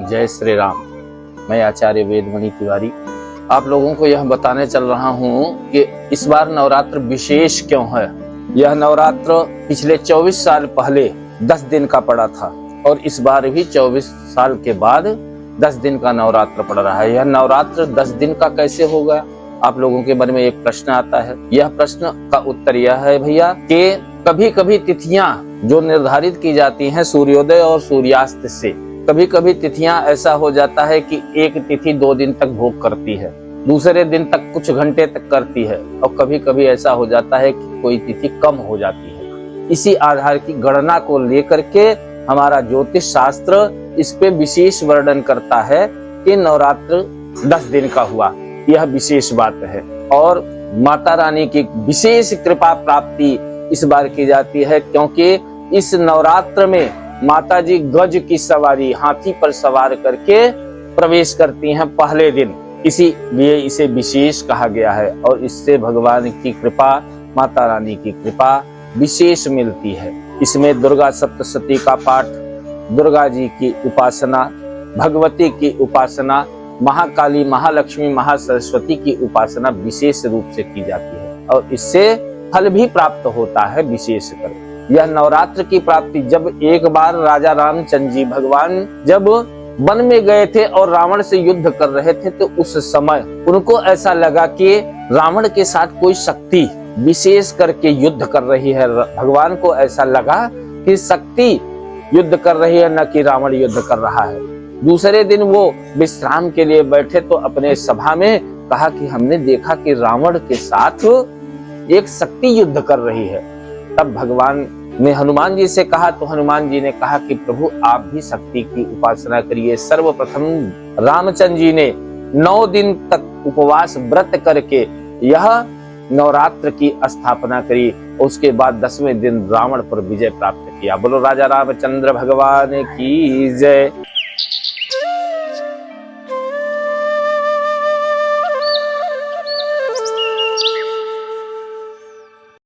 जय श्री राम। मैं आचार्य वेदमणि तिवारी आप लोगों को यह बताने चल रहा हूँ कि इस बार नवरात्र विशेष क्यों है। यह नवरात्र पिछले 24 साल पहले 10 दिन का पड़ा था और इस बार भी 24 साल के बाद 10 दिन का नवरात्र पड़ रहा है। यह नवरात्र 10 दिन का कैसे हो गया, आप लोगों के मन में एक प्रश्न आता है। यह प्रश्न का उत्तर यह है भैया कि कभी कभी तिथियां जो निर्धारित की जाती हैं सूर्योदय और सूर्यास्त से, कभी कभी तिथियां ऐसा हो जाता है कि एक तिथि 2 दिन तक भोग करती है, दूसरे दिन तक कुछ घंटे तक करती है और कभी कभी ऐसा हो जाता है कि कोई तिथि कम हो जाती है। इसी आधार की गणना को लेकर के हमारा ज्योतिष शास्त्र इस पे विशेष वर्णन करता है कि नवरात्र 10 दिन का हुआ, यह विशेष बात है। और माता रानी की विशेष कृपा प्राप्ति इस बार की जाती है क्योंकि इस नवरात्र में माता जी गज की सवारी हाथी पर सवार करके प्रवेश करती हैं पहले दिन, इसीलिए इसे विशेष कहा गया है। और इससे भगवान की कृपा, माता रानी की कृपा विशेष मिलती है। इसमें दुर्गा सप्तशती का पाठ, दुर्गा जी की उपासना, भगवती की उपासना, महाकाली, महालक्ष्मी, महासरस्वती की उपासना विशेष रूप से की जाती है और इससे फल भी प्राप्त होता है। विशेषकर यह नवरात्र की प्राप्ति, जब एक बार राजा रामचंद्र जी भगवान जब वन में गए थे और रावण से युद्ध कर रहे थे तो उस समय उनको ऐसा लगा कि रावण के साथ कोई शक्ति विशेष करके युद्ध कर रही है। भगवान को ऐसा लगा कि शक्ति युद्ध कर रही है, न कि रावण युद्ध कर रहा है। दूसरे दिन वो विश्राम के लिए बैठे तो अपने सभा में कहा कि हमने देखा कि रावण के साथ एक शक्ति युद्ध कर रही है। तब भगवान ने हनुमान जी से कहा तो हनुमान जी ने कहा कि प्रभु आप भी शक्ति की उपासना करिए। सर्वप्रथम रामचंद्र जी ने 9 दिन तक उपवास व्रत करके यह नवरात्र की स्थापना करी। उसके बाद 10वें दिन रावण पर विजय प्राप्त किया। बोलो राजा रामचंद्र भगवान की जय।